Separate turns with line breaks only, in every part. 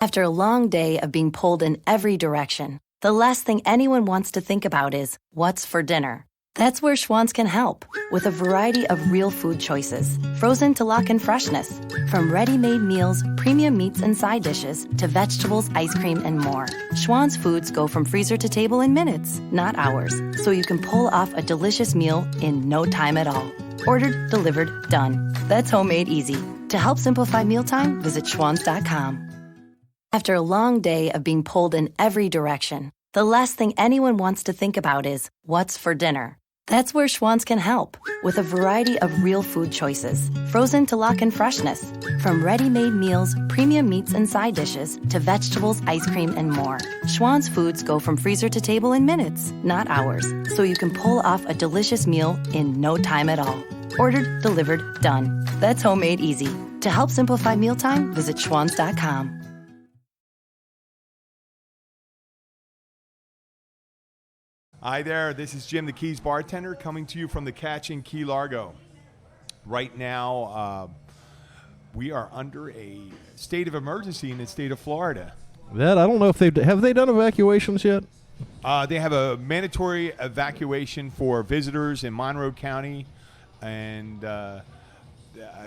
After a long day of being pulled in every direction, the last thing anyone wants to think about is what's for dinner. That's where Schwann's can help, with a variety of real food choices, frozen to lock in freshness. From ready-made meals, premium meats and side dishes, to vegetables, ice cream, and more. Schwann's foods go from freezer to table in minutes, not hours, so you can pull off a delicious meal in no time at all. Ordered, delivered, done. That's homemade easy. To help simplify mealtime, visit schwanns.com. After a long day of being pulled in every direction, the last thing anyone wants to think about is what's for dinner. That's where Schwann's can help, with a variety of real food choices, frozen to lock in freshness. From ready-made meals, premium meats and side dishes, to vegetables, ice cream, and more. Schwann's foods go from freezer to table in minutes, not hours, so you can pull off a delicious meal in no time at all. Ordered, delivered, done. That's homemade easy. To help simplify mealtime, visit schwanns.com.
Hi there, this is Jim the Keys bartender coming to you from the Catch in Key Largo. Right now, we are under a state of emergency in the state of Florida.
That I don't know if have they done evacuations yet?
They have a mandatory evacuation for visitors in Monroe County, and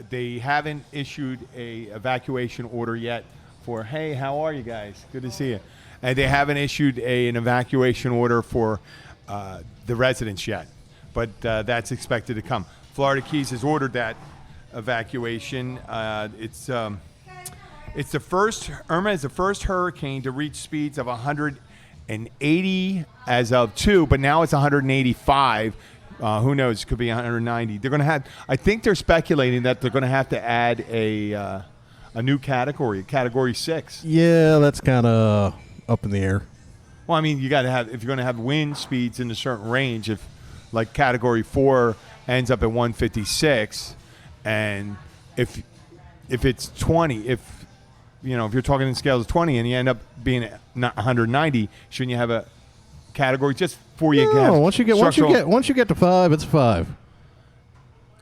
they haven't issued a evacuation order yet for, hey, how are you guys? Good to see you. And they haven't issued an evacuation order for the residents yet, but that's expected to come. Florida Keys has ordered that evacuation. It's the first, Irma is the first hurricane to reach speeds of 180 as of 2, but now it's 185. Who knows? It could be 190. They're going to have, I think they're speculating that they're going to have to add a new category, Category 6.
Yeah, that's kind of up in the air.
Well, I mean, you got to have, if you're going to have wind speeds in a certain range, if like Category 4 ends up at 156, and if it's 20, if you're talking in scales of 20 and you end up being at 190, shouldn't you have a category just for you?
No, once you get to 5, it's 5.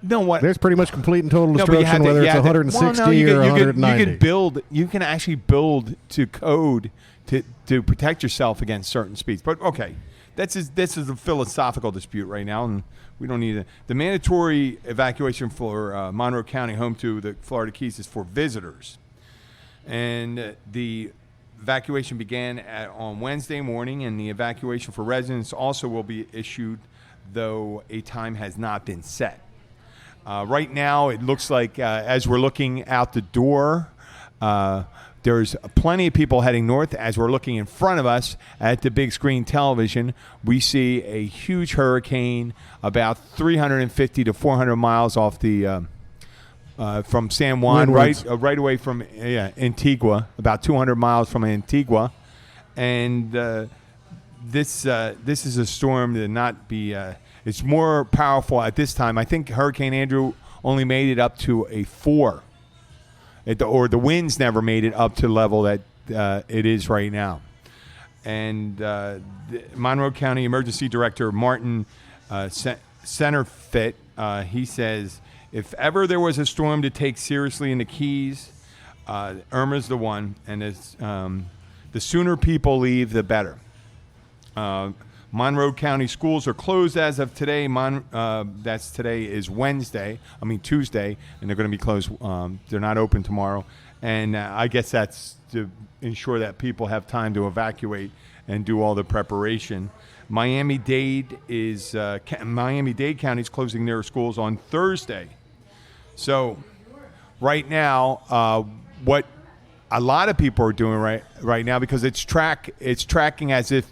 No, what?
There's pretty much complete and total destruction, whether it's 160 or 190.
You can actually build to code to protect yourself against certain speeds. But okay, this is a philosophical dispute right now, and we don't need it. The mandatory evacuation for Monroe County, home to the Florida Keys, is for visitors, and the evacuation began on Wednesday morning, and the evacuation for residents also will be issued, though a time has not been set. Right now, it looks like as we're looking out the door, there's plenty of people heading north. As we're looking in front of us at the big screen television, we see a huge hurricane about 350 to 400 miles off the from San Juan, right away from Antigua, about 200 miles from Antigua, and this is a storm that not be. It's more powerful at this time. I think Hurricane Andrew only made it up to a 4. Or the winds never made it up to the level that it is right now. And the Monroe County Emergency Director Martin Centerfit, he says, if ever there was a storm to take seriously in the Keys, Irma's the one, and it's, the sooner people leave, the better. Monroe County schools are closed as of today. Today is Tuesday, and they're going to be closed. They're not open tomorrow, and I guess that's to ensure that people have time to evacuate and do all the preparation. Miami-Dade County is closing their schools on Thursday. So, right now, what a lot of people are doing right now, because it's tracking as if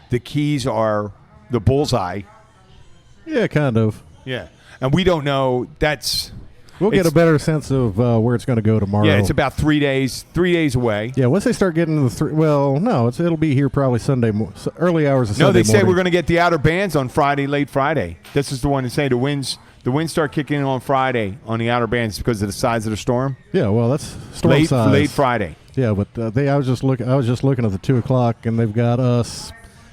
the Keys are the bullseye.
Yeah, kind of.
Yeah, and we don't know.
We'll get a better sense of where it's going to go tomorrow.
Yeah, it's about 3 days away.
Yeah, once they start getting it'll be here probably Sunday, early hours of Sunday morning.
No, they say we're going to get the outer bands on Friday, late Friday. This is the one to say the winds start kicking in on Friday on the outer bands because of the size of the storm.
Yeah, well, that's storm size.
Late Friday.
Yeah, but I was just looking at the 2:00, and they've got us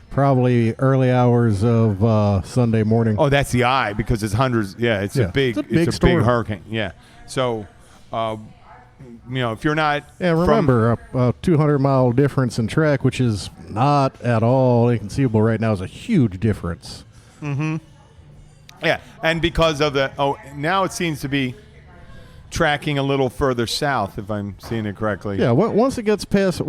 probably early hours of Sunday morning.
Oh, that's the eye because it's hundreds. Yeah, it's a big
storm.
hurricane. Yeah. So if you're not.
And remember, a 200-mile difference in track, which is not at all inconceivable right now, is a huge difference.
Mm-hmm. Yeah, and because of now it seems to be tracking a little further south, if I'm seeing it correctly.
Yeah, once it gets past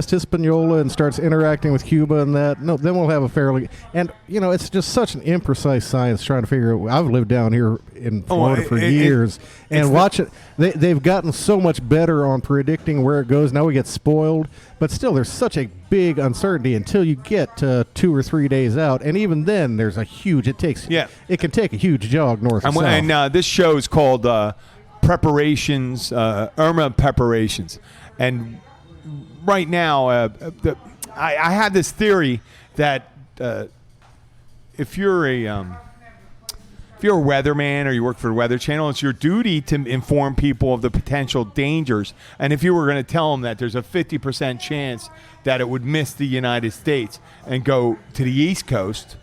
Hispaniola and starts interacting with Cuba and that, then we'll have a fairly. And it's just such an imprecise science trying to figure out. I've lived down here in Florida for years, and watch it. They've gotten so much better on predicting where it goes. Now we get spoiled, but still, there's such a big uncertainty until you get to 2 or 3 days out, and even then, there's a huge. It can take a huge jog north and south.
And this show is called. Preparations, Irma preparations, and right now, I have this theory that if you're a weatherman or you work for the Weather Channel, it's your duty to inform people of the potential dangers. And if you were going to tell them that there's a 50% chance that it would miss the United States and go to the East Coast,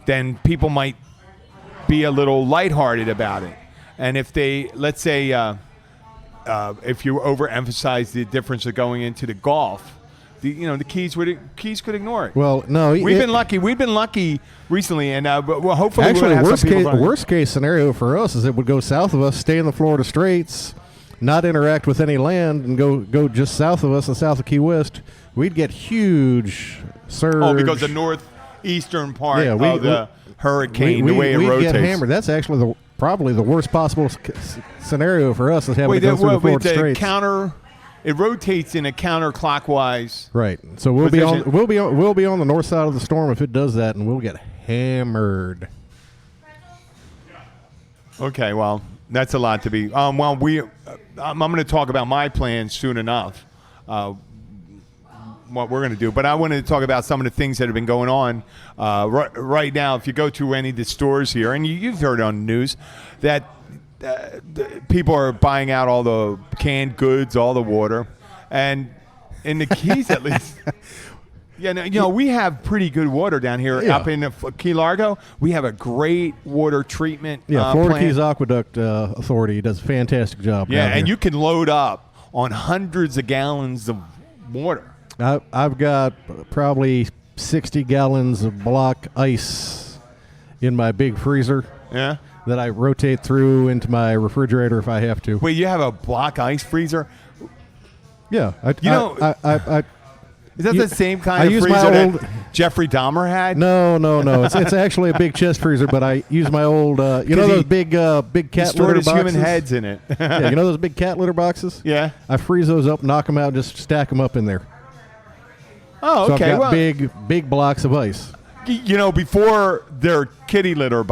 then people might be a little lighthearted about it. And if they, let's say, if you overemphasize the difference of going into the Gulf, the Keys could ignore it.
Well, no,
we've been lucky. We've been lucky recently, and well, hopefully,
actually,
the
worst case scenario for us is it would go south of us, stay in the Florida Straits, not interact with any land, and go just south of us and south of Key West. We'd get huge surge.
Oh, because the northeastern part of the hurricane, the way it
we'd
rotates.
Get hammered. That's actually probably the worst possible scenario for us is having to go through the Florida Straits.
It rotates in a counterclockwise.
Right. So we'll be on the north side of the storm if it does that, and we'll get hammered.
Okay. Well, that's a lot to be. I'm going to talk about my plans soon enough. What we're going to do, but I wanted to talk about some of the things that have been going on right now. If you go to any of the stores here, and you've heard on the news that people are buying out all the canned goods, all the water, and in the Keys at least. Yeah, we have pretty good water down here up in Key Largo. We have a great water treatment.
Florida
plant.
Keys Aqueduct Authority does a fantastic job.
Yeah, and you can load up on hundreds of gallons of water.
I've got probably 60 gallons of block ice in my big freezer.
Yeah.
That I rotate through into my refrigerator if I have to.
Wait, you have a block ice freezer?
Yeah.
Is that the same kind of freezer that Jeffrey Dahmer had?
No. It's actually a big chest freezer, but I use my old, those big cat litter boxes?
Human heads in it.
Yeah, you know those big cat litter boxes?
Yeah.
I freeze those up, knock them out, and just stack them up in there.
Oh, okay.
So I've got big blocks of ice.
Before they're cat litter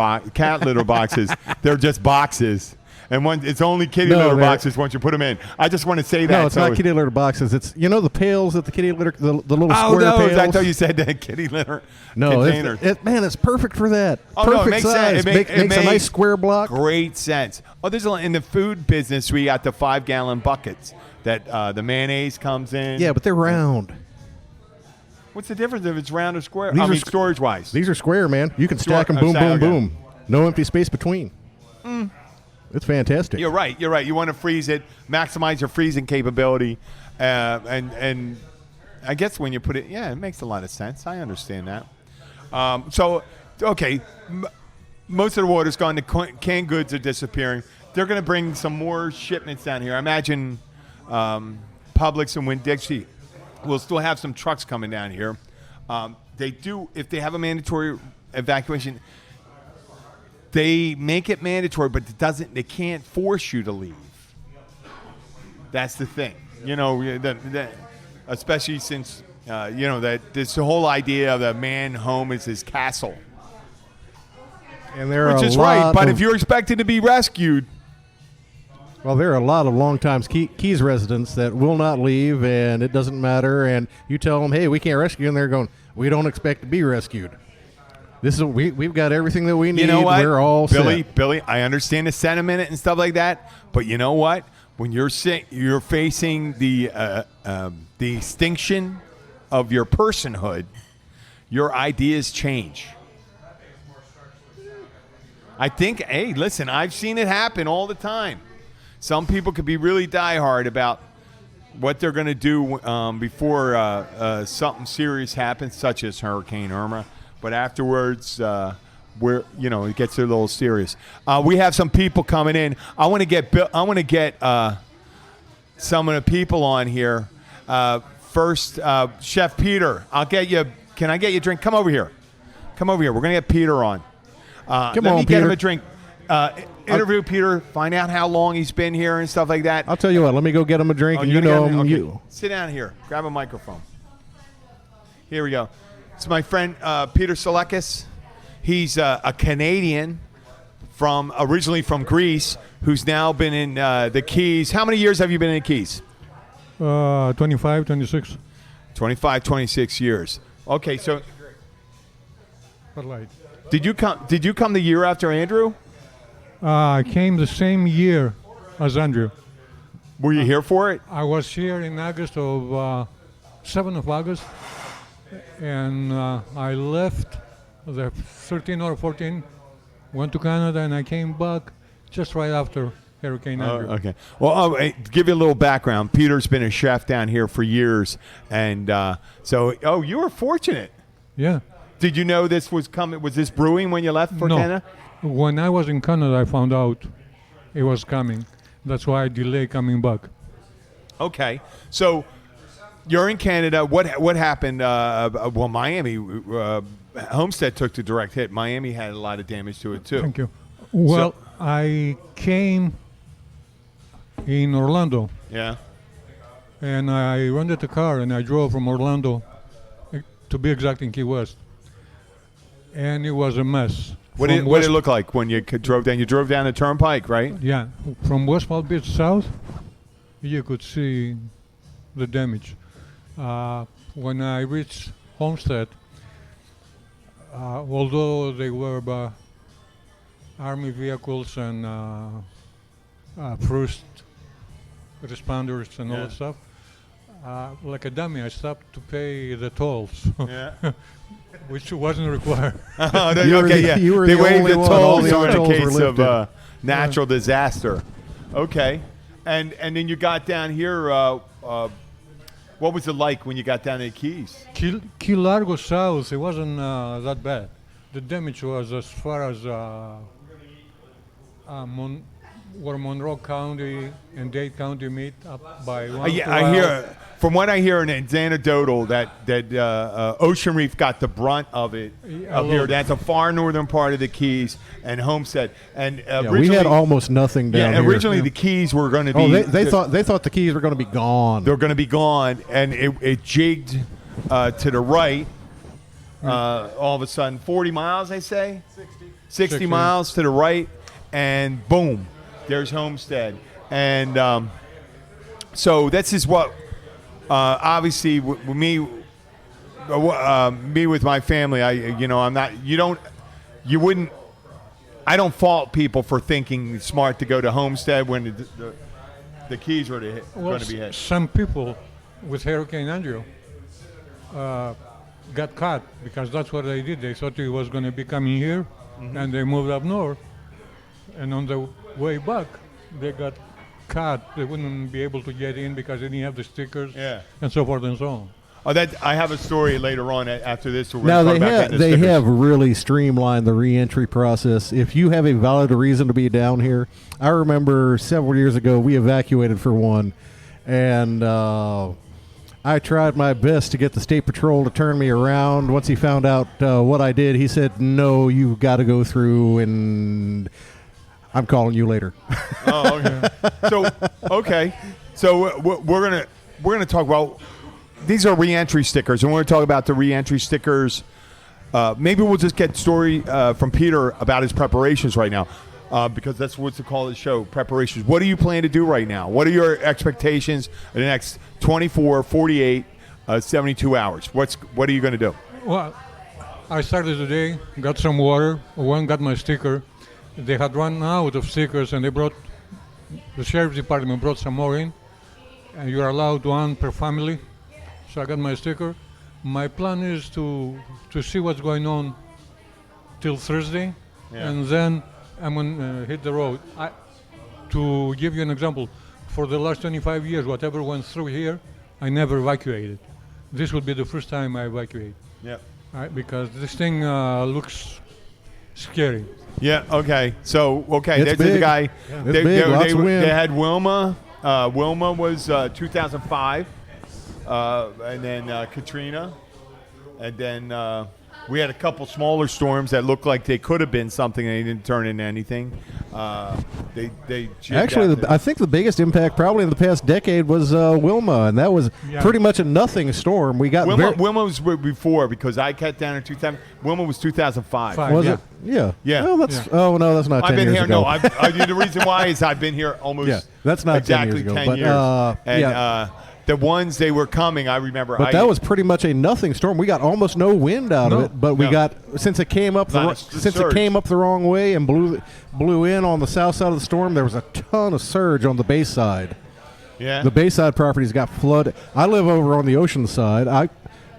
boxes, they're just boxes. And it's only kitty litter boxes once you put them in. I just want to say that.
No, it's not kitty litter boxes. It's the pails at the kitty litter, the little square pails.
I thought you said that kitty litter container.
It's perfect for that.
Oh,
perfect
no, it makes
size.
Sense.
It makes a nice square block.
Great sense. Oh, there's in the food business, we got the 5-gallon buckets that the mayonnaise comes in.
Yeah, but they're round.
What's the difference if it's round or square? Storage-wise.
These are square, man. You can stack them, boom. No empty space between. It's fantastic.
You're right. You want to freeze it, maximize your freezing capability, and I guess when you put it, it makes a lot of sense. I understand that. Most of the water's gone. The canned goods are disappearing. They're going to bring some more shipments down here. I imagine Publix and Winn-Dixie will still have some trucks coming down here. They do, if they have a mandatory evacuation, they make it mandatory, but they can't force you to leave. That's the thing. Especially since, that this whole idea of the man home is his castle.
And which
is right, but if you're expected to be rescued.
Well, there are a lot of long-time Keys residents that will not leave, and it doesn't matter. And you tell them, hey, we can't rescue you, and they're going, we don't expect to be rescued. We've got everything that we need.
You know what?
We're all
set. Billy, I understand the sentiment and stuff like that, but you know what? When you're facing the extinction of your personhood, your ideas change. I think, hey, listen, I've seen it happen all the time. Some people could be really diehard about what they're going to do before something serious happens, such as Hurricane Irma. But afterwards, it gets a little serious. We have some people coming in. I want to get some of the people on here. First, Chef Peter, I'll get you. Can I get you a drink? Come over here. We're going to get Peter on. Let me get him a drink. Interview Peter, find out how long he's been here and stuff like that.
I'll tell you what. Let me go get him a drink. And you know him. Okay.
Sit down here. Grab a microphone. Here we go. It's my friend Peter Selekis. He's a Canadian originally from Greece, who's now been in the Keys. How many years have you been in the Keys?
25, 26.
25, 26 years. Okay, so
Bud Light.
Did you come the year after Andrew?
I came the same year as Andrew.
Were you here for it?
I was here in August of 7th of August, and I left the 13 or 14, went to Canada, and I came back just right after Hurricane Irma.
Okay. Well, to give you a little background, Peter's been a chef down here for years, and so you were fortunate.
Yeah.
Did you know this was coming? Was this brewing when you left for Canada?
When I was in Canada, I found out it was coming. That's why I delayed coming back.
Okay. So you're in Canada. What happened? Miami, Homestead took the direct hit. Miami had a lot of damage to it too.
Thank you. Well, I came in Orlando.
Yeah.
And I rented a car and I drove from Orlando, to be exact, in Key West. And it was a mess.
What did it look like when you drove down? You drove down the Turnpike, right?
Yeah. From West Palm Beach south, you could see the damage. When I reached Homestead, although they were Army vehicles and first responders and all that stuff, like a dummy, I stopped to pay the tolls. Yeah. Which wasn't required.
You were they waived the tolls in case of natural disaster. Okay. And then you got down here. What was it like when you got down to the Keys?
Key Largo South, it wasn't that bad. The damage was as far as where Monroe County and Dade County meet up by 1
I hear, from what I hear, it's anecdotal that Ocean Reef got the brunt of it up here. That's a far northern part of the Keys and Homestead. And
we had almost nothing down here.
Originally the Keys were going to be.
They thought the Keys were going to be gone.
They're going to be gone, and it jigged to the right. All of a sudden, 40 miles, they say? 60 miles to the right, and boom, there's Homestead. And so this is what, obviously, me with my family, I don't fault people for thinking smart to go to Homestead when the Keys were going to be hit.
Some people with Hurricane Andrew got caught because that's what they did. They thought he was going to be coming here, and they moved up north. And on the way back, they got caught. They wouldn't be able to get in because they didn't have the stickers, and so forth and so on.
I have a story later on after this.
Now they have really streamlined the re-entry process. If you have a valid reason to be down here, I remember several years ago we evacuated for one, and I tried my best to get the State Patrol to turn me around. Once he found out what I did, he said, "No, you've got to go through, and I'm calling you later."
Okay. So we're gonna talk about. These are re-entry stickers, and we're going to talk about the re-entry stickers. Maybe we'll just get a story from Peter about his preparations right now, because that's what's the call of the show, preparations. What do you plan to do right now? What are your expectations in the next 24, 48, 72 hours? What are you going to do?
Well, I started today, got some water, got my sticker. They had run out of stickers, and the Sheriff's Department brought some more in, and you're allowed one per family. So I got my sticker. My plan is to see what's going on till Thursday, and then I'm going to hit the road. to give you an example, for the last 25 years, whatever went through here, I never evacuated. This would be the first time I evacuate.
Yeah.
Right? Because this thing looks scary.
Yeah. Okay. So
It's
there's the
big.
guy.
Yeah. It's big, lots of wind.
They had Wilma. Wilma was 2005, and then Katrina, and then we had a couple smaller storms that looked like they could have been something, and they didn't turn into anything.
Actually, I think the biggest impact probably in the past decade was Wilma, and that was pretty much a nothing storm. We got
Wilma was before, because I cut down in 2000. Wilma was 2005.
Was
Yeah.
it? Yeah.
Yeah.
Well, that's oh no, that's not. 10
I've been
years
here.
ago.
No, the reason why is I've been here almost.
Yeah, that's not 10
exactly
years ago,
10
but,
years. And
yeah.
the ones they were coming, I remember.
But that was pretty much a nothing storm. We got almost no wind out of
No.
it, but we
No.
got since it came up
Not
it came up the wrong way and blew in on the south side of the storm. There was a ton of surge on the bay side.
Yeah.
The bayside properties got flooded. I live over on the ocean side.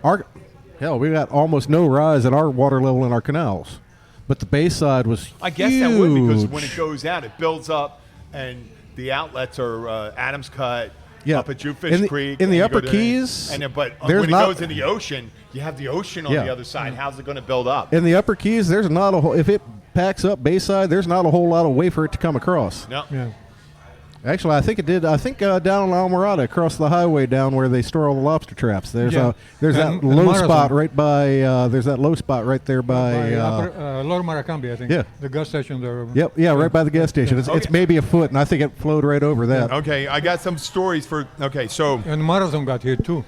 We got almost no rise in our water level in our canals, but the bayside was
I guess that would, because
huge.
when it goes out, it builds up, and the outlets are Adams Cut,
Yeah.
up at Jewfish Creek.
in the
and you
upper
go to-
Keys,
And then, but
there's
when it
not-
goes in the ocean, you have the ocean on
Yeah.
the other side. How's it going to build up?
in the upper Keys, there's not a whole, if it packs up bayside, there's not a whole lot of way for it to come across.
No.
Yeah.
Actually, I think it did. I think down in Almirada, across the highway down where they store all the lobster traps. There's
Yeah.
there's
And-
that
and
low
Marathon.
spot right by. There's that low spot right there by.
Lower Maracambi, I think.
yeah.
The gas station there.
Yep. Yeah. Right by the gas station. It's
Okay.
maybe a foot, and I think it flowed right over that.
Okay, I got some stories for. Okay, so
And Marathon got here too.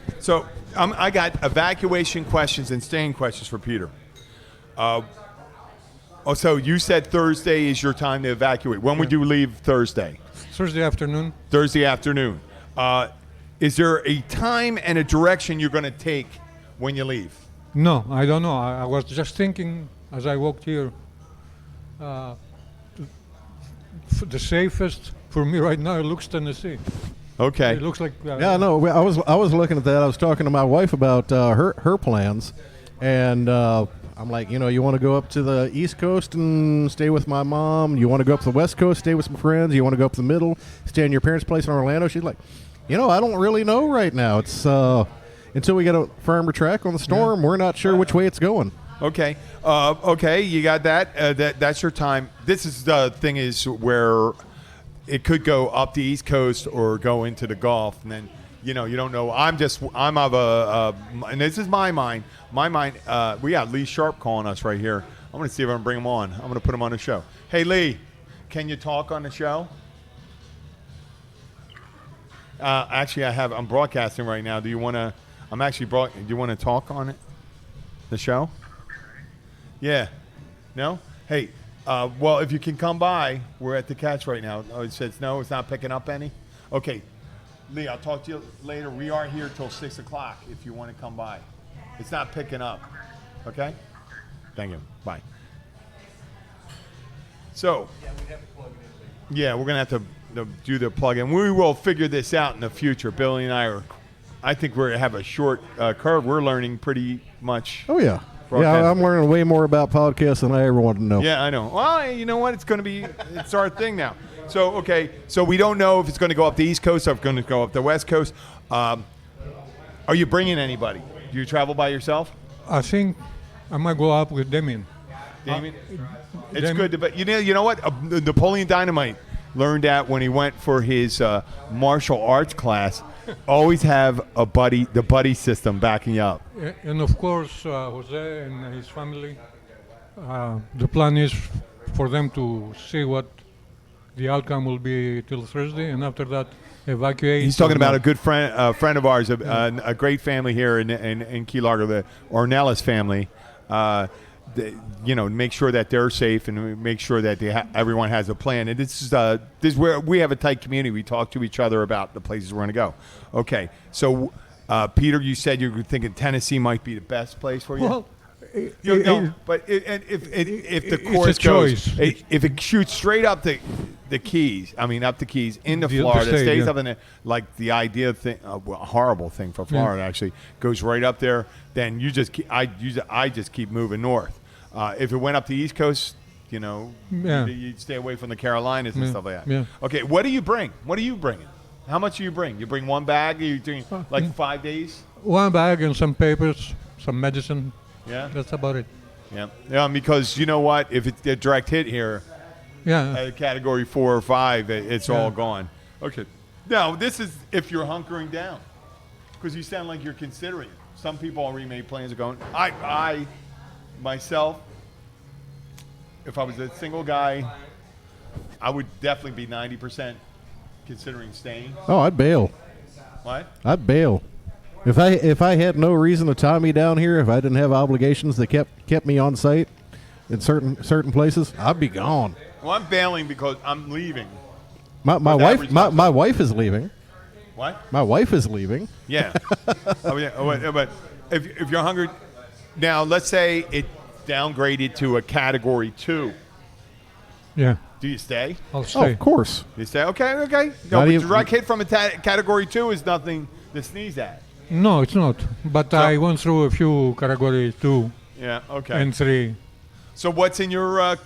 I got evacuation questions and staying questions for Peter. So you said Thursday is your time to evacuate. When would you leave Thursday?
Thursday afternoon.
Thursday afternoon. Is there a time and a direction you're going to take when you leave?
No, I don't know. I was just thinking as I walked here. The safest for me right now looks Tennessee.
Okay.
It looks like.
Yeah. No. I was looking at that. I was talking to my wife about her plans, and. I'm like, you want to go up to the East Coast and stay with my mom? You want to go up to the West Coast, stay with some friends? You want to go up to the middle, stay in your parents' place in Orlando? She's like, I don't really know right now. It's until we get a firmer track on the storm, we're not sure which way it's going.
Okay. Okay, you got that. That's your time. This is the thing is where it could go up the East Coast or go into the Gulf, and then you don't know. I'm of and this is my mind. My mind. We got Lee Sharp calling us right here. I'm going to see if I can bring him on. I'm going to put him on the show. Hey Lee, can you talk on the show? Actually, I'm broadcasting right now. Do you want to? Do you want to talk on it? The show? Yeah. No? Hey. Well, if you can come by, we're at the Catch right now. Oh, it says no. It's not picking up any. Okay. Lee, I'll talk to you later. We are here till 6 o'clock if you want to come by. It's not picking up. Okay? Thank you. Bye. So, yeah, we're going to have to do the plug-in. We will figure this out in the future. Billy and I think we're going to have a short curve. We're learning pretty much.
Oh, yeah.
Broadcast.
Yeah, I'm learning way more about podcasts than I ever wanted to know.
Yeah, I know. Well, you know what? It's our thing now. So, okay, so we don't know if it's going to go up the East Coast or if it's going to go up the West Coast. Are you bringing anybody? Do you travel by yourself?
I think I might go up with Damien.
Damien? It's good to, but you know what? Napoleon Dynamite learned that when he went for his martial arts class. Always have the buddy system backing you up.
And of course, Jose and his family. The plan is for them to see what the outcome will be till Thursday, and after that, evacuate.
He's talking about a good friend of ours, a great family here in Key Largo, the Ornelas family. Make sure that they're safe and make sure that everyone has a plan. And this is where we have a tight community. We talk to each other about the places we're going to go. Okay, so Peter, you said you were thinking Tennessee might be the best place for you.
Well,
But if the course
choice.
goes, if it shoots straight up the Keys, up the Keys into
The
Florida,
state,
stays
yeah.
up in the, like the idea thing, a horrible thing for Florida actually goes right up there. Then I just keep moving north. If it went up the East Coast,
Yeah.
you stay away from the Carolinas and
Yeah.
stuff like that.
Yeah.
Okay, what do you bring? What are you bringing? How much do you bring? You bring one bag? Are you doing like 5 days?
One bag and some papers, some medicine.
Yeah.
That's about it.
Yeah. Yeah, because you know what? If it's a direct hit here,
Yeah.
at category 4 or 5, it's all
Yeah.
gone. Okay. Now, this is if you're hunkering down, because you sound like you're considering it. Some people already made plans of going. I myself, if I was a single guy, I would definitely be 90% considering staying.
Oh, I'd bail.
What?
I'd bail. If I had no reason to tie me down here, if I didn't have obligations that kept me on site in certain places, I'd be gone.
Well, I'm bailing because I'm leaving.
My wife is leaving.
What?
My wife is leaving.
Yeah. But if you're hungry, now let's say it downgraded to a category 2.
Yeah.
Do you stay?
I'll
Oh,
stay.
of course.
You say, okay. No,
Not
but
even-
direct hit from a category 2 is nothing to sneeze at.
No, it's not. But I went through a few category 2
Yeah, okay.
and 3.
So what's in your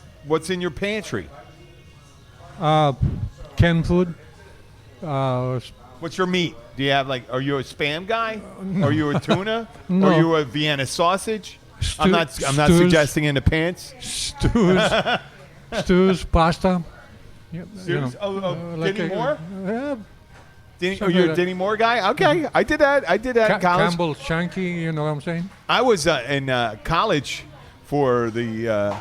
pantry?
Canned food.
What's your meat? Do you have are you a Spam guy? Are you a tuna?
No.
Are you a Vienna sausage? I'm not
stews.
suggesting in the pants.
Stews, pasta. Yeah,
Stews? Denny Moore?
Yeah,
Are you a Denny Moore guy? Okay, I did that. In college.
Campbell's Chunky, you know what I'm saying?
I was in college for the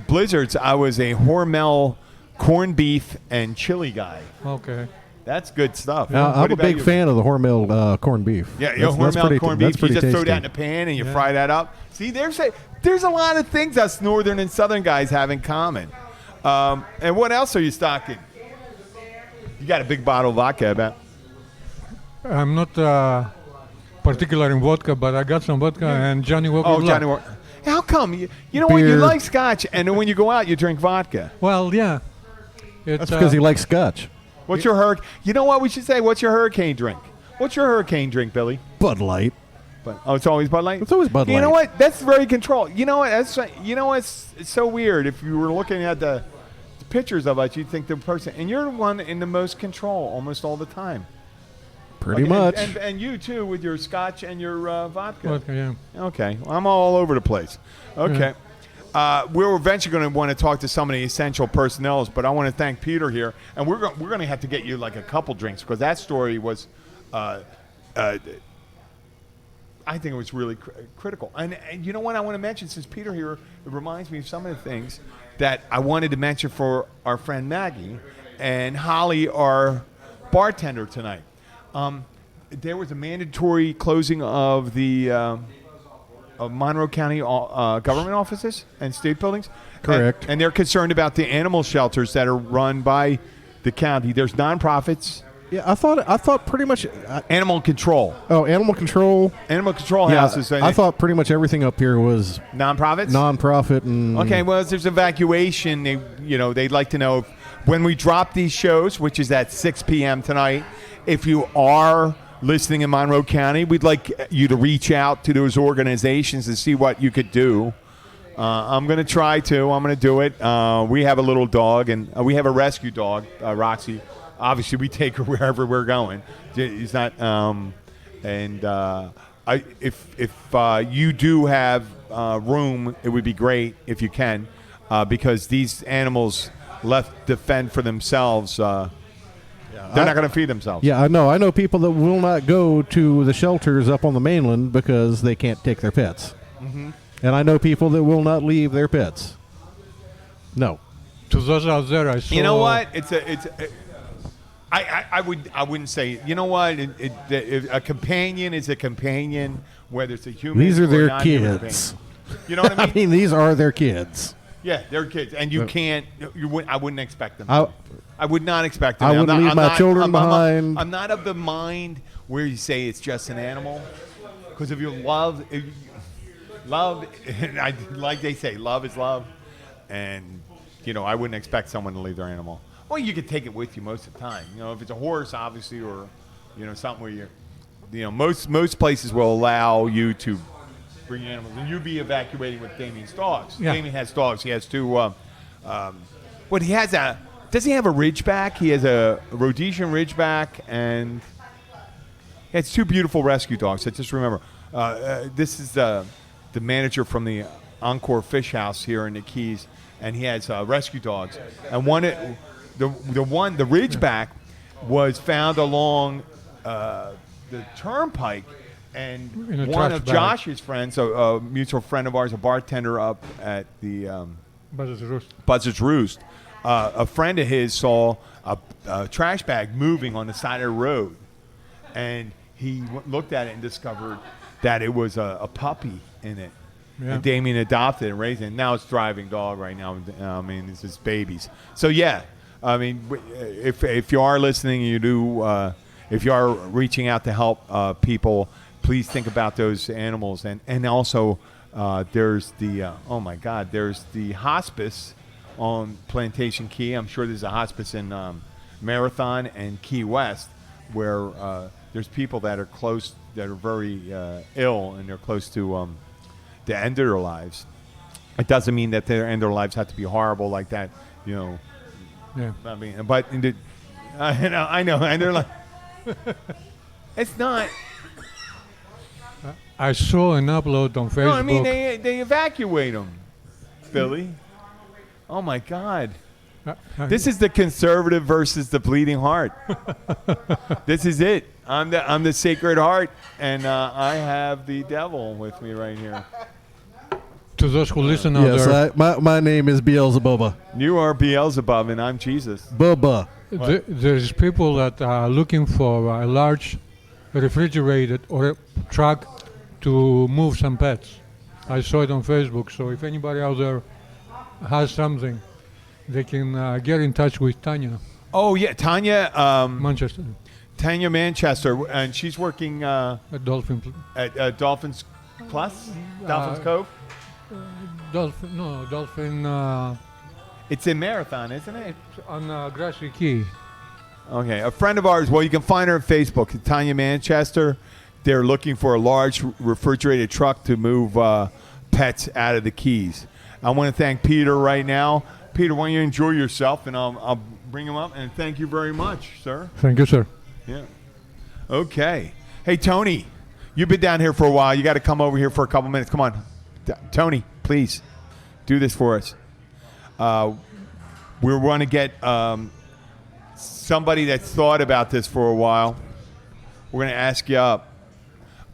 Blizzards. I was a Hormel corned beef and chili guy.
Okay.
That's good stuff.
Now,
What
I'm a
about
big
you?
fan of the Hormel corned beef.
Yeah,
That's
Hormel
pretty-
corned
that's
beef. You
pretty
just throw that
tasty.
in a pan and you
Yeah.
fry that up. See, there's a lot of things us northern and southern guys have in common. And what else are you stocking? You got a big bottle of vodka, I bet.
I'm not particular in vodka, but I got some vodka and Johnny Walker.
Oh,
Black.
Johnny Walker. How come? You know what? You
Beer.
like scotch, and then when you go out, you drink vodka.
Well, yeah.
That's because he likes scotch.
What's your hurricane? You know what we should say? What's your hurricane drink? What's your hurricane drink, Billy?
Bud Light.
It's always Bud Light.
It's always Bud
You know
Light.
what? That's very controlled. You know what? It's so weird. If you were looking at the pictures of us, you'd think the person, and you're the one in the most control almost all the time.
Pretty
Okay,
much.
And you too with your scotch and your vodka.
Vodka, yeah.
Okay, well, I'm all over the place. Okay. We're eventually going to want to talk to some of the essential personnel, but I want to thank Peter here, and we're going to have to get you like a couple drinks because that story was, I think it was really critical. And you know what I want to mention since Peter here, it reminds me of some of the things that I wanted to mention for our friend Maggie and Holly, our bartender tonight. There was a mandatory closing of the of Monroe County government offices and state buildings.
Correct.
And they're concerned about the animal shelters that are run by the county. There's nonprofits.
Yeah, I thought pretty much.
Animal control.
Animal control.
Animal control
Yeah,
houses.
I thought pretty much everything up here was
nonprofits.
nonprofit and.
Okay, well, if there's evacuation, they'd like to know if, when we drop these shows, which is at 6 p.m. tonight, if you are listening in Monroe County, we'd like you to reach out to those organizations and see what you could do. I'm going to try to. I'm going to do it. We have a little dog, and we have a rescue dog, Roxy. Obviously, we take her wherever we're going. It's not. If you do have room, it would be great if you can, because these animals left to fend for themselves. They're not going to feed themselves.
Yeah, I know. I know people that will not go to the shelters up on the mainland because they can't take their pets. Mm-hmm. And I know people that will not leave their pets. No.
To those out there, I saw.
You know what? I wouldn't say. You know what? A companion is a companion, whether it's a human.
These are
or
their
non-human
kids.
companion. You know what I mean?
I mean, these are their kids.
Yeah, they're kids, and you can't. I wouldn't expect them.
I
would not expect them.
I wouldn't leave my children behind.
I'm not of the mind where you say it's just an animal, because if you love, like they say, love is love, and I wouldn't expect someone to leave their animal. Well, you could take it with you most of the time. If it's a horse, obviously, or something where most places will allow you to bring animals, and you'd be evacuating with Damien's dogs.
Yeah.
Damien has dogs. He has two What he has does he have a Ridgeback? He has a Rhodesian Ridgeback, and he has 2 beautiful rescue dogs. I just remember. This is the manager from the Encore Fish House here in the Keys, and he has rescue dogs. And the Ridgeback was found along the turnpike, and one of Josh's friends, a mutual friend of ours, a bartender up at the Buzzard's Roost, a friend of his saw a trash bag moving on the side of the road, and he looked at it and discovered that it was a puppy in it. Yeah. And Damien adopted it and raised it. And now it's a thriving dog right now. I mean, it's just babies. So, yeah, I mean, if you are listening, if you are reaching out to help people, please think about those animals. And also, there's there's the hospice on Plantation Key. I'm sure there's a hospice in Marathon and Key West where there's people that are close, that are very ill, and they're close to the end of their lives. It doesn't mean that their end of their lives have to be horrible like that, Yeah. I mean, but I know, and they're like, it's not.
I saw an upload on Facebook.
No, I mean they evacuate them, Billy. Oh my God. This is the conservative versus the bleeding heart. This is it. I'm the Sacred Heart, and I have the devil with me right here.
To those who listen out there,
my name is Beelzebubba.
You are Beelzebub, and I'm Jesus.
Bubba.
There's people that are looking for a large refrigerated or a truck to move some pets. I saw it on Facebook, so if anybody out there has something, they can get in touch with Tanya.
Oh, yeah, Tanya.
Manchester.
Tanya Manchester, and she's working
at Dolphins
Plus? Dolphins Cove?
Dolphin.
It's in Marathon, isn't it?
It's on Grassy Key.
Okay, a friend of ours, well, you can find her on Facebook, Tanya Manchester. They're looking for a large refrigerated truck to move pets out of the Keys. I want to thank Peter right now. Peter, why don't you enjoy yourself, and I'll bring him up, and thank you very much, sir.
Thank you, sir.
Yeah. Okay. Hey, Tony, you've been down here for a while. You got to come over here for a couple minutes. Come on. Tony, please do this for us. We're going to get somebody that's thought about this for a while. We're going to ask you up.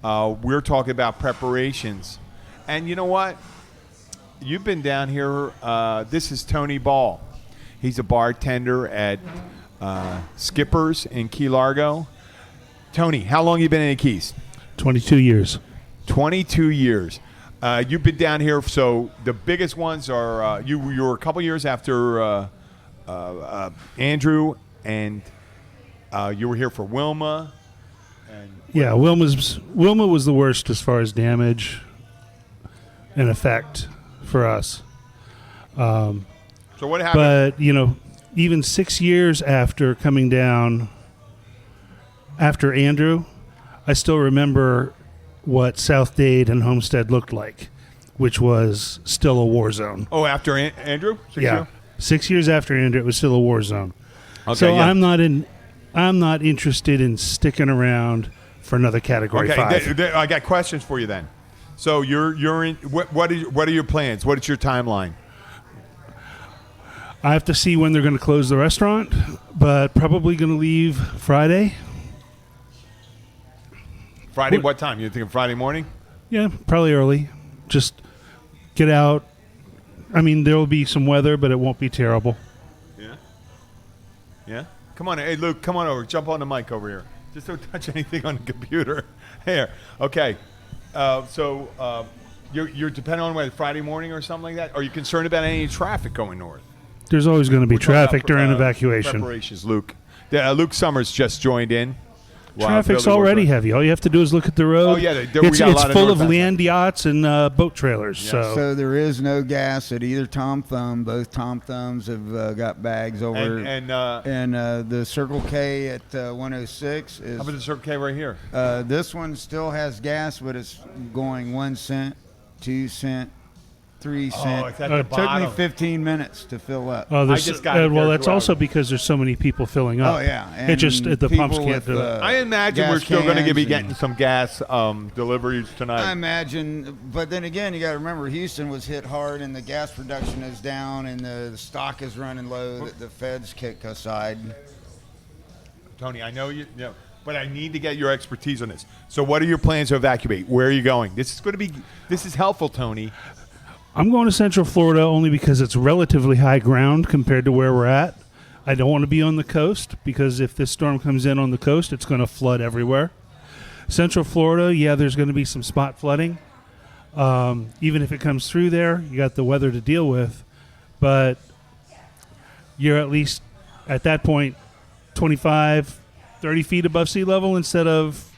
We're talking about preparations. And you know what? You've been down here. This is Tony Ball. He's a bartender at Skipper's in Key Largo. Tony, how long have you been in the Keys?
22 years.
22 years. You've been down here, so the biggest ones are you were a couple years after Andrew, and you were here for Wilma.
Yeah, Wilma was the worst as far as damage and effect for us.
So what happened?
But, even 6 years after coming down, after Andrew, I still remember what South Dade and Homestead looked like, which was still a war zone.
Oh, after Andrew? 6
yeah.
years?
6 years after Andrew, it was still a war zone.
Okay,
so
yeah.
I'm not interested in sticking around for another Category 5.
I got questions for you then. So you're in. What are your plans? What is your timeline?
I have to see when they're going to close the restaurant, but probably going to leave Friday.
Friday? What time? You thinking Friday morning?
Yeah, probably early. Just get out. I mean, there will be some weather, but it won't be terrible.
Yeah. Yeah. Come on, hey Luke, come on over. Jump on the mic over here. Just don't touch anything on the computer. Here. Okay. So you're depending on whether Friday morning or something like that. Are you concerned about any traffic going north?
There's always going to be traffic during evacuation.
Preparations, Luke. Luke Summers just joined in.
Traffic's already heavy. All you have to do is look at the road.
Oh, yeah.
It's full of land yachts and boat trailers.
Yeah.
So there is no gas at either Tom Thumb. Both Tom Thumbs have got bags over. And the Circle K at 106 is...
How about the Circle K right here?
This one still has gas, but it's going 1 cent, 2 cent, cent.
it's at
It
the
took me
bottom.
15 minutes to fill up.
Oh,
I just got it
well,
there
that's
2
also
hours.
because there's so many people filling up.
Oh, yeah.
It just
And
the pumps
people
can't
with,
do it.
I imagine
gas
we're still going to be
cans
getting
and-
some gas deliveries tonight.
I imagine, but then again, you got to remember Houston was hit hard, and the gas production is down, and the stock is running low. That the feds kick aside.
Tony, I know you know, but I need to get your expertise on this. So, what are your plans to evacuate? Where are you going? This is helpful, Tony.
I'm going to Central Florida only because it's relatively high ground compared to where we're at. I don't want to be on the coast because if this storm comes in on the coast, it's going to flood everywhere. Central Florida, yeah, there's going to be some spot flooding. Even if it comes through there, you got the weather to deal with. But you're at least, at that point, 25, 30 feet above sea level instead of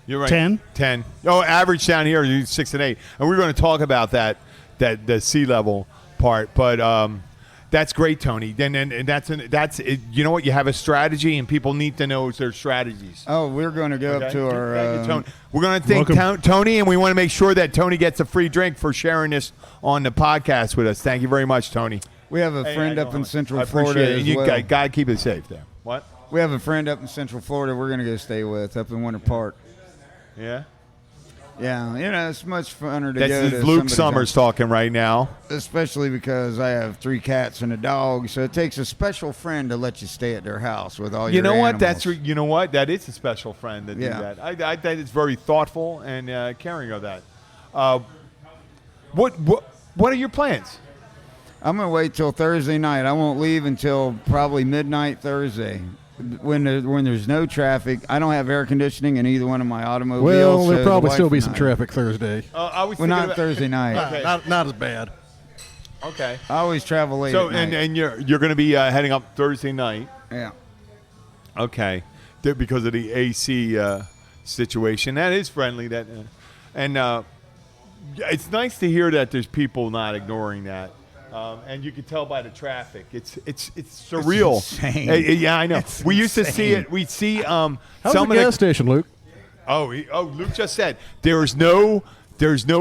You're right.
10?
10. Oh, average down here is 6 and 8. And we're going to talk about that the sea level part. But that's great, Tony. And that's it. You know what? You have a strategy, and people need to know their strategies.
Oh, we're going to go up to our.
Thank you, Tony. We're going to thank Tony, and we want to make sure that Tony gets a free drink for sharing this on the podcast with us. Thank you very much, Tony.
We have a friend up in Central
I appreciate
Florida
it.
as
You
well.
got to keep it safe there. What?
We have a friend up in Central Florida we're going to go stay with up in Winter Park.
Yeah.
Yeah, it's much funner to
That's
go to
Luke
somebody's
Summers
house.
talking right now.
Especially because I have 3 cats and a dog, so it takes a special friend to let you stay at their house with all your
You know what?
animals.
You know what? That is a special friend that
Yeah.
do that. I think it's very thoughtful and caring of that. What are your plans?
I'm going to wait till Thursday night. I won't leave until probably midnight Thursday. When there's no traffic, I don't have air conditioning in either one of my automobiles.
Well,
so
there'll probably
the
still
wife
be
and
some
I-
traffic Thursday.
I was
Well,
thinking
not
about-
Thursday night.
Okay.
Not as bad.
Okay.
I always travel late.
So
at night.
and you're going to be heading up Thursday night.
Yeah.
Okay. Because of the AC situation, that is friendly. It's nice to hear that there's people not ignoring that. And you can tell by the traffic. It's surreal.
insane.
Yeah, I know.
It's
we used to see
insane.
it. We'd see
How's
some
the
of
gas station, Luke?
Luke just said there's no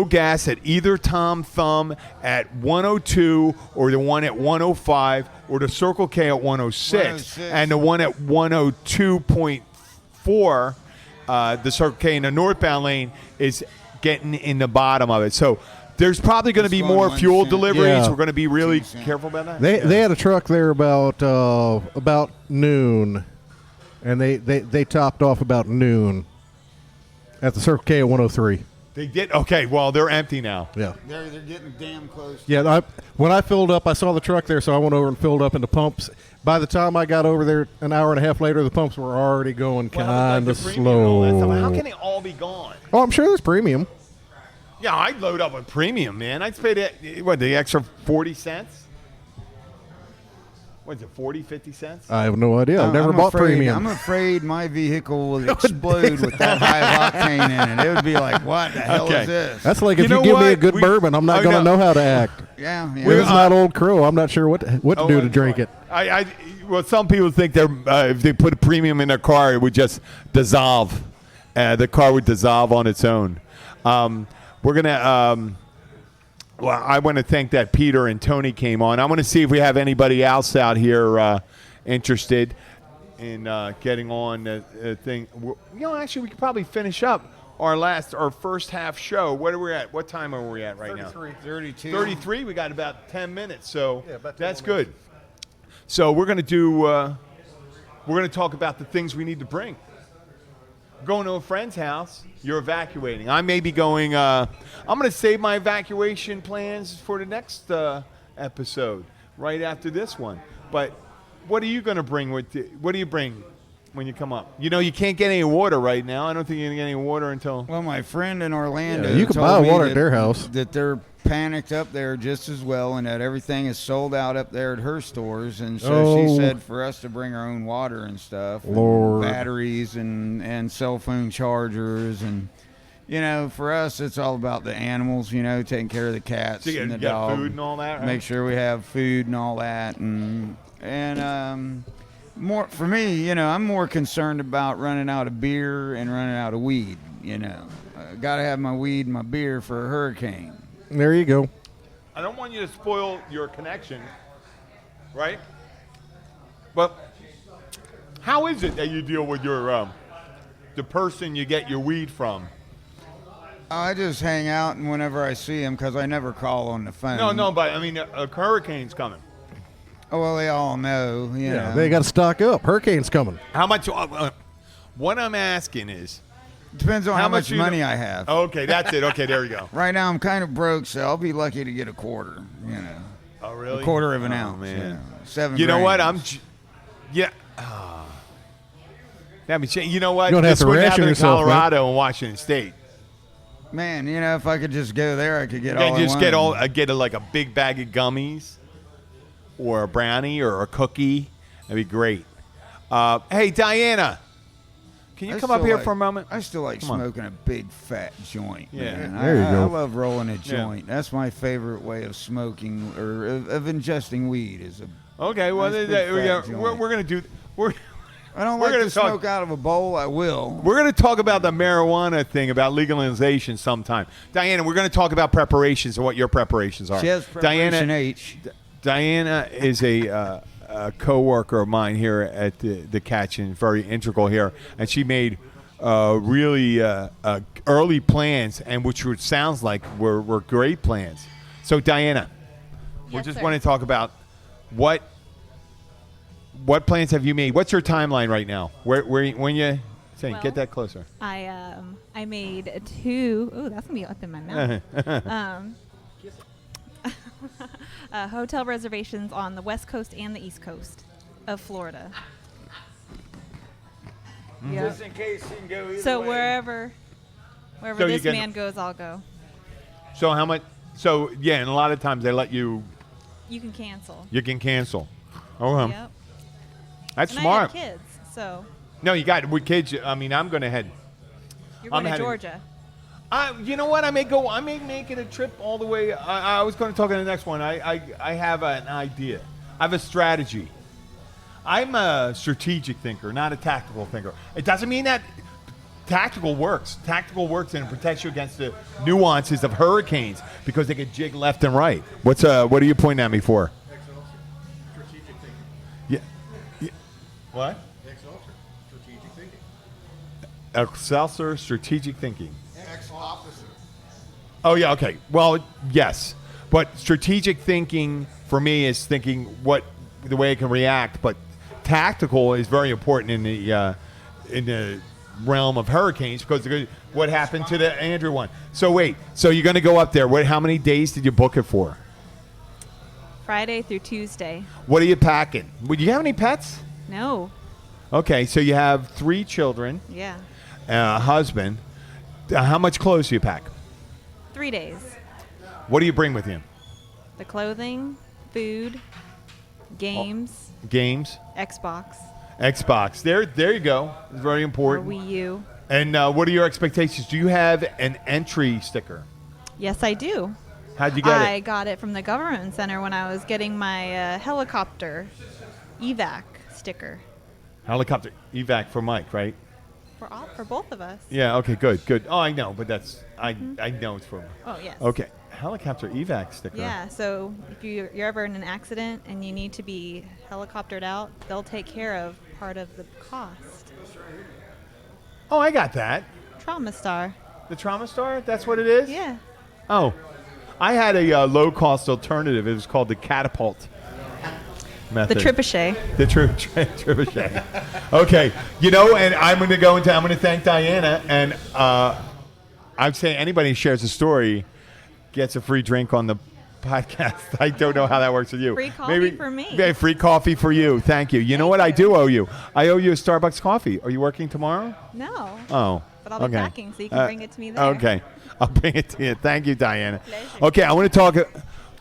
gas at either Tom Thumb at 102 or the one at 105 or the Circle K at 106 and the one at 102.4, the Circle K in the northbound lane is getting in the bottom of it. So there's probably going to be
It's going
more
1
fuel
cent.
deliveries.
Yeah.
We're going to be really
2 cent.
careful about that.
They had a truck there about noon, and they topped off about noon at the Circle K at 103.
They did? Okay, well, they're empty now.
Yeah.
They're getting damn close.
Yeah, when I filled up, I saw the truck there, so I went over and filled up in the pumps. By the time I got over there an hour and a half later, the pumps were already going kind of slow.
How can they all be gone?
Oh, I'm sure there's premium.
Yeah, I'd load up with premium, man. I'd pay the extra 40 cents? What is it, 40, 50 cents?
I have no idea. I've never
I'm
bought
afraid,
premium.
I'm afraid my vehicle will explode with that high of octane in it. It would be like, what the hell
Okay.
is this?
That's like
You
if
know
you give me a
what?
good bourbon, I'm not going to know how to act.
Yeah.
If it's not Old Crow, I'm not sure what to do to drink it.
Well, some people think if they put a premium in their car, it would just dissolve. The car would dissolve on its own. We're going to well, I want to thank that Peter and Tony came on. I want to see if we have anybody else out here interested in getting on the thing. Actually, we could probably finish up our first half show. What are we at? What time are we at right now?
32.
33. We got about 10 minutes, so
about 10
that's
minutes.
good. So we're going to talk about the things we need to bring. Going to a friend's house, you're evacuating. I may be going. I'm going to save my evacuation plans for the next episode, right after this one. But what are you going to bring with you? What do you bring when you come up? You can't get any water right now. I don't think you're going to get any water until.
Well, my friend in Orlando
Yeah, you can
told
buy
me
water
that,
at their house.
that they're panicked up there just as well, and that everything is sold out up there at her stores. And so she
Oh.
said for us to bring our own water and stuff, and
Lord.
batteries and cell phone chargers, and for us it's all about the animals. Taking care of the cats
So you
and the
got
dog.
food and all that, right?
Make sure we have food and all that, and more for me, I'm more concerned about running out of beer and running out of weed. Got to have my weed and my beer for a hurricane.
There you go.
I don't want you to spoil your connection, right? But how is it that you deal with your the person you get your weed from?
I just hang out, and whenever I see him, because I never call on the phone.
No, but I mean, a hurricane's coming.
Oh, well, they all know. You know.
They got to stock up. Hurricane's coming.
How much? What I'm asking is,
Depends on how much
you
money
know-
I have.
Okay, that's it. Okay, there you go.
Right now, I'm kind of broke, so I'll be lucky to get a quarter. You know,
Oh, really?
a quarter of an
Oh,
ounce.
man.
You know, 7
You know what?
grams.
Yeah. That means, you know what?
You don't have
This
to
wouldn't
ration
happen in
yourself, man.
Colorado and Washington State.
Man, you know, if I could just go there, I could get
You
all
can
I
just
wanted.
get like a big bag of gummies, or a brownie, or a cookie. That'd be great. Hey, Diana, can you
I
come up
still
here
like-
for a moment?
I still like
Come on.
smoking a big fat joint.
Yeah.
man.
There you
I
go.
love rolling a joint. That's my favorite way of smoking or of ingesting weed. Is a
Okay, well,
Nice big fat joint.
we're gonna do.
I don't
We're
like
gonna
to
talk-
smoke out of a bowl. I will.
We're going to talk about the marijuana thing, about legalization sometime. Diana, we're going to talk about preparations and what your preparations are.
She has preparation H.
Diana is a co-worker of mine here at the Catch, and very integral here. And she made really early plans, and which would sounds like were great plans. So, Diana, we
Yes,
just
sir.
want to talk about what plans have you made? What's your timeline right now? Where when you say
Well,
get that closer?
I made 2. Oh, that's gonna be up in my mouth. Hotel reservations on the West Coast and the East Coast of Florida. Yep.
Just in case you can go either
So
way.
wherever
So you
this
can-
man goes, I'll go.
So how much? So yeah, and a lot of times they let you
You can cancel.
can cancel. Oh,
Yep.
that's
And
smart.
I have kids, so
No, you got with kids. I mean, I'm going to head.
you're
I'm
going to
heading-
Georgia.
You know what? I may make it a trip all the way. I was going to talk in the next one. I have an idea. I have a strategy. I'm a strategic thinker, not a tactical thinker. It doesn't mean that tactical works. Tactical works and it protects you against the nuances of hurricanes because they can jig left and right. What are you pointing at me for?
Strategic thinking.
Yeah. What?
Strategic thinking.
Excelsior strategic thinking.
Ex-officer.
Oh, yeah, okay. Well, yes. But strategic thinking for me is thinking the way it can react. But tactical is very important in the realm of hurricanes because what happened to the Andrew one. So wait, so you're going to go up there. How many days did you book it for?
Friday through Tuesday.
What are you packing? Do you have any pets?
No.
Okay, so you have 3 children,
Yeah.
a husband. How much clothes do you pack?
3 days.
What do you bring with you?
The clothing, food, games,
Games?
Xbox,
Xbox. There you go. It's very
or
important.
Wii U.
And what are your expectations? Do you have an entry sticker?
Yes, I do.
How'd you get
I
it?
got it from the government center when I was getting my helicopter evac sticker
Helicopter evac for Mike, right?
for both of us.
Yeah. Okay. Good. Oh, I know, but that's I know it's for.
Oh yes.
Okay. Helicopter evac sticker.
Yeah. So if you're ever in an accident and you need to be helicoptered out, they'll take care of part of the cost.
Oh, I got that.
Trauma Star.
The Trauma Star. That's what it is.
Yeah.
Oh, I had a low-cost alternative. It was called the Catapult method.
The trebuchet.
The trebuchet. Okay, and I'm going to thank Diana, and I'm saying anybody who shares a story gets a free drink on the podcast. I don't know how that works with you.
Free coffee for me.
Yeah, free coffee for you. Thank you. You know what I do owe you? I owe you a Starbucks coffee. Are you working tomorrow?
No.
Oh.
But I'll be
okay.
packing, so you can bring it to me there.
Okay. I'll bring it to you. Thank you, Diana.
Pleasure.
Okay, I want to talk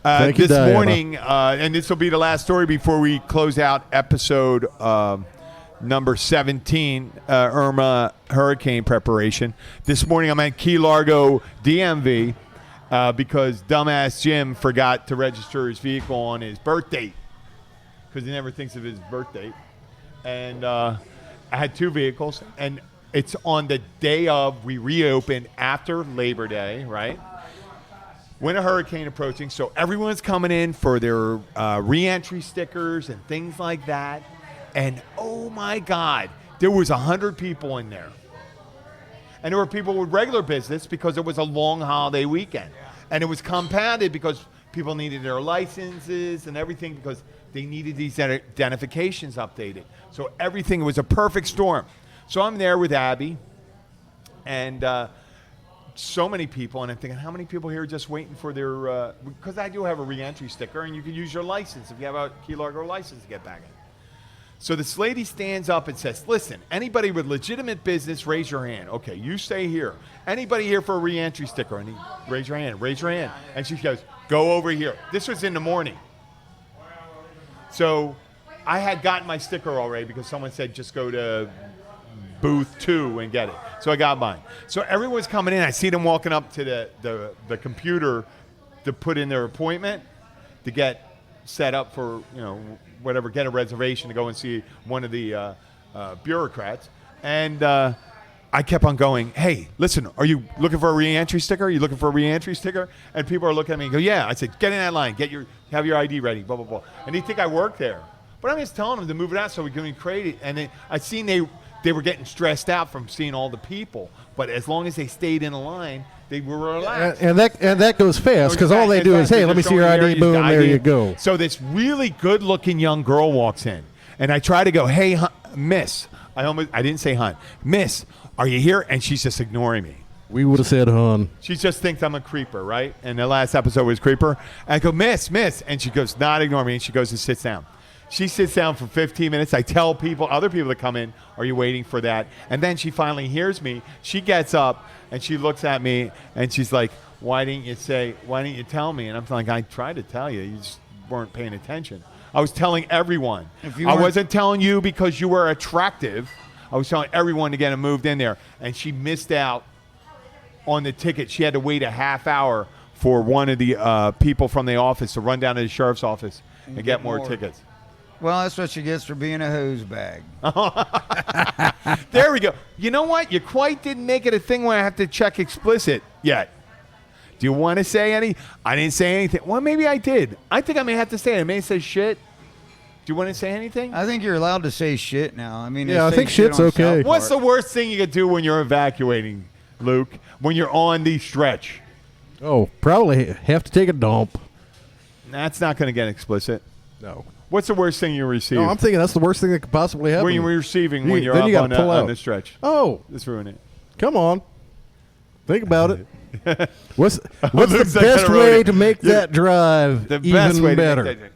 Thank you,
this
Diana.
morning, and this will be the last story before we close out episode number 17, Irma hurricane preparation. This morning I'm at Key Largo, DMV, because dumbass Jim forgot to register his vehicle on his birth date because he never thinks of his birth date. And I had 2 vehicles, and it's on the day of we reopened after Labor Day, right? When a hurricane approaching, so everyone's coming in for their re-entry stickers and things like that. And oh my God, there was 100 people in there. And there were people with regular business because it was a long holiday weekend. And it was compounded because people needed their licenses and everything because they needed these identifications updated. So everything was a perfect storm. So I'm there with Abby and so many people. And I'm thinking, how many people here are just waiting for their, because I do have a re-entry sticker and you can use your license if you have a Key Largo license to get back in. So this lady stands up and says, listen, anybody with legitimate business, raise your hand. Okay, you stay here. Anybody here for a re-entry sticker? And raise your hand, raise your hand. And she goes, go over here. This was in the morning. So I had gotten my sticker already because someone said just go to booth 2 and get it. So I got mine. So everyone's coming in. I see them walking up to the computer to put in their appointment to get set up for, whatever, get a reservation to go and see one of the bureaucrats. And I kept on going, hey, listen, are you looking for a re-entry sticker? Are you looking for a re-entry sticker? And people are looking at me and go, yeah. I said, get in that line. Have your ID ready, blah, blah, blah. And they think I work there. But I'm just telling them to move it out so we can create it. And I seen they were getting stressed out from seeing all the people. But as long as they stayed in a line, they were relaxed.
And that goes fast because all they do is, hey, let me see your ID. Boom, there you go.
So this really good-looking young girl walks in. And I try to go, hey, miss. I didn't say hun. Miss, are you here? And she's just ignoring me.
We would have said hun.
She just thinks I'm a creeper, right? And the last episode was creeper. And I go, miss. And she goes, not ignore me. And she goes and sits down. She sits down for 15 minutes. I tell other people that come in, are you waiting for that? And then she finally hears me. She gets up and she looks at me and she's like, why didn't you tell me? And I'm like, I tried to tell you. You just weren't paying attention. I was telling everyone. I wasn't telling you because you were attractive. I was telling everyone to get them moved in there. And she missed out on the ticket. She had to wait a half hour for one of the people from the office to run down to the sheriff's office and get more tickets.
Well, that's what she gets for being a hose bag.
There we go. You know what? You quite didn't make it a thing where I have to check explicit yet. Do you want to say any? I didn't say anything. Well, maybe I did. I think I may have to say it. I may say shit. Do you want to say anything?
I think you're allowed to say shit now. I mean,
yeah, I think shit's okay.
What's the worst thing you could do when you're evacuating, Luke? When you're on the stretch?
Oh, probably have to take a dump.
That's not going to get explicit.
No.
What's the worst thing you received?
No, I'm thinking that's the worst thing that could possibly happen.
When you're receiving, when you're up on the stretch.
Oh.
Let's ruin it.
Come on. Think about it. What's the best way to make that drive even better?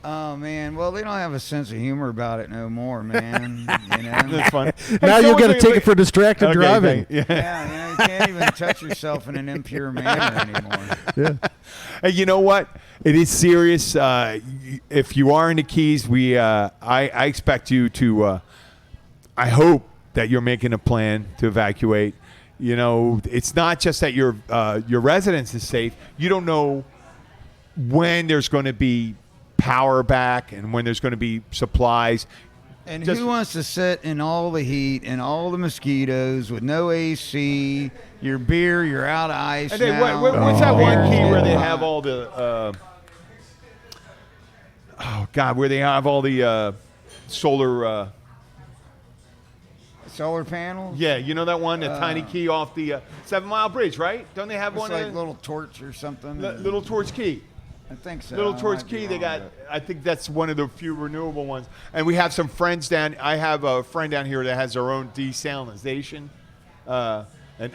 Oh, man. Well, they don't have a sense of humor about it no more, man.
That's fun.
Now you're going to take it for distracted driving.
Yeah, you can't even touch yourself in an impure manner anymore.
Yeah.
Hey, you know what? It is serious. If you are in the Keys, I expect you to. I hope that you're making a plan to evacuate. It's not just that your residence is safe. You don't know when there's going to be power back and when there's going to be supplies.
And who wants to sit in all the heat and all the mosquitoes with no AC? Your beer, you're out of ice.
And
now.
What's that one key where they have all the? Where they have all the solar.
Solar panels?
Yeah, you know that one, the tiny key off the 7 Mile Bridge, right? Don't they have one?
It's like Little Torch or something.
Little Torch Key.
I think so.
Little Torch Key, they got. I think that's one of the few renewable ones. And we have some friends I have a friend down here that has their own desalinization, an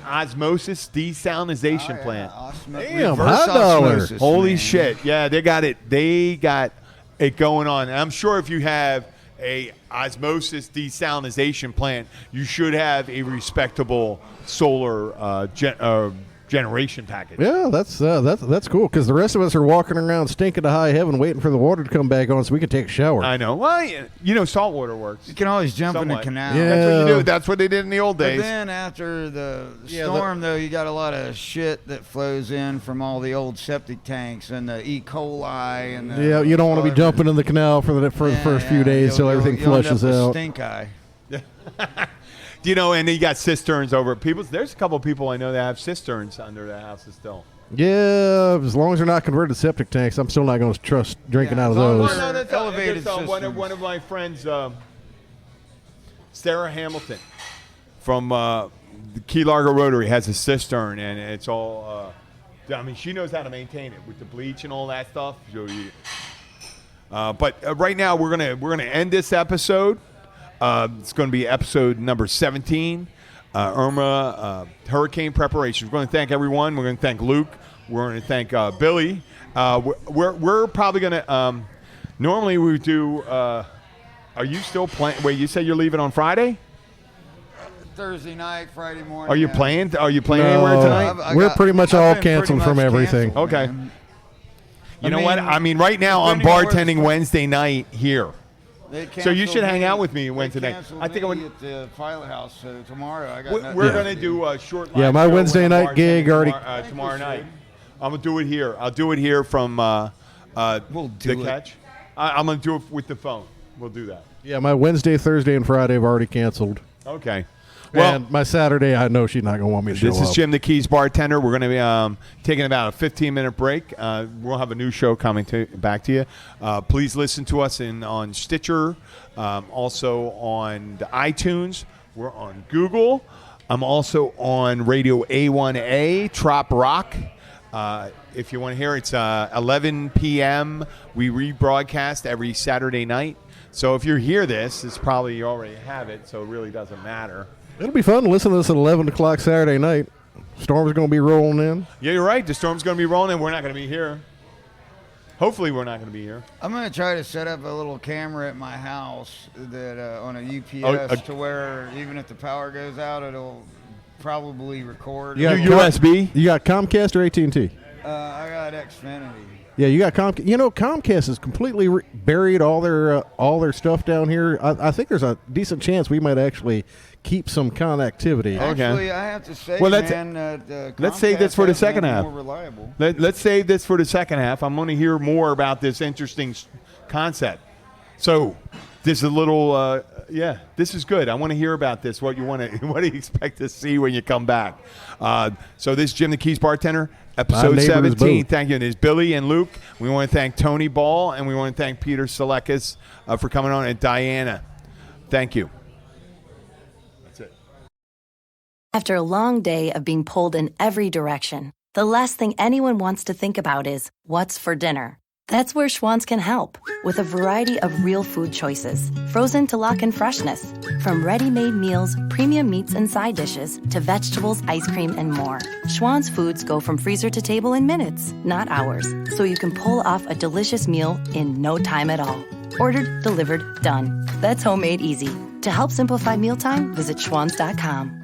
osmosis desalinization plant.
Damn, high dollar.
Holy shit! Yeah, they got it. They got it going on. And I'm sure if you have a osmosis desalinization plant, you should have a respectable solar generation package.
Yeah, that's cool because the rest of us are walking around stinking to high heaven waiting for the water to come back on so we can take a shower.
I know. Well, salt water works.
You can always jump in the canal.
Yeah.
That's what you do. That's what they did in the old days.
But then after the storm, though, you got a lot of shit that flows in from all the old septic tanks and the E. coli and the
you don't want to be jumping in the canal for the first few days till everything flushes out.
Stink eye.
You know, and you got cisterns over at people's. There's a couple of people I know that have cisterns under their houses still.
Yeah, as long as they're not converted to septic tanks, I'm still not going to trust drinking out of
as long
those.
as
No, that's
elevated
one of my friends, Sarah Hamilton from the Key Largo Rotary has a cistern, and it's all. I mean, she knows how to maintain it with the bleach and all that stuff. But right now we're gonna end this episode. It's going to be episode number 17. Irma hurricane preparation. We're going to thank everyone. We're going to thank Luke. We're going to thank Billy. We're probably going to. Normally we do. Are you still playing? Wait, you said you're leaving on Friday?
Thursday night, Friday morning.
Are you playing? Are you playing
No,
anywhere tonight?
we're pretty much all
been pretty
canceled
much
from everything.
canceled,
Okay.
man.
You know what? I mean, right now I'm
depending on where
bartending
the-
Wednesday night here.
They
So you
canceled
should hang
me.
out with me
They
Wednesday night.
canceled
I think I
me
would.
at the pilot house. So tomorrow I got.
We're
nothing
going to
to
do a short.
Yeah,
live
my
show
Wednesday
when I'm
night gig
bartending
already-
tomorrow night. I'm going to do it here. I'll do it here from
We'll do
the
it.
catch. I'm going to do it with the phone. We'll do that.
Yeah, my Wednesday, Thursday, and Friday have already canceled.
Okay. Well,
And my Saturday, I know she's not going to want me to show
this is
up.
Jim the Keys bartender. We're going to be taking about a 15-minute break. We'll have a new show coming back to you. Please listen to us on Stitcher, also on the iTunes. We're on Google. I'm also on Radio A1A, Trop Rock. If you want to hear, it's 11 p.m. We rebroadcast every Saturday night. So if you hear this, it's probably you already have it, so it really doesn't matter.
It'll be fun to listen to this at 11 o'clock Saturday night. Storm's going to be rolling in.
Yeah, you're right. The storm's going to be rolling, and we're not going to be here. Hopefully, we're not going to be here.
I'm going to try to set up a little camera at my house that on a UPS to where even if the power goes out, it'll probably record.
You got
USB?
You got Comcast or AT&T?
I got Xfinity.
Yeah, you got Comcast. You know, Comcast has completely buried all their stuff down here. I think there's a decent chance we might actually keep some connectivity.
Okay.
Actually, I have to say,
Well, let's-
man,
let's save this
Comcast
for the
has
second
been
half.
More reliable.
Let's save this for the second half. I'm going to hear more about this interesting concept. So, this is a little, this is good. I want to hear about this. What do you expect to see when you come back? So, this is Jim the Keys bartender, episode
neighbor is
17.
Boo.
Thank you. And there's Billy and Luke. We want to thank Tony Ball, and we want to thank Peter Selekis for coming on, and Diana. Thank you. That's it.
After a long day of being pulled in every direction, the last thing anyone wants to think about is what's for dinner. That's where Schwann's can help, with a variety of real food choices, frozen to lock in freshness. From ready-made meals, premium meats and side dishes, to vegetables, ice cream, and more. Schwann's foods go from freezer to table in minutes, not hours, so you can pull off a delicious meal in no time at all. Ordered, delivered, done. That's homemade easy. To help simplify mealtime, visit schwans.com.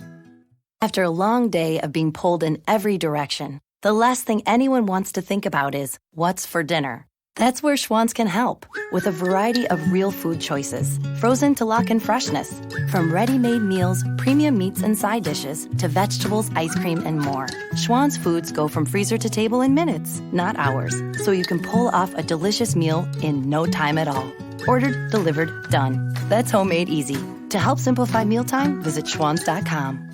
After a long day of being pulled in every direction, the last thing anyone wants to think about is what's for dinner. That's where Schwann's can help, with a variety of real food choices, frozen to lock in freshness. From ready-made meals, premium meats and side dishes, to vegetables, ice cream, and more. Schwann's foods go from freezer to table in minutes, not hours, so you can pull off a delicious meal in no time at all. Ordered, delivered, done. That's homemade easy. To help simplify mealtime, visit schwans.com.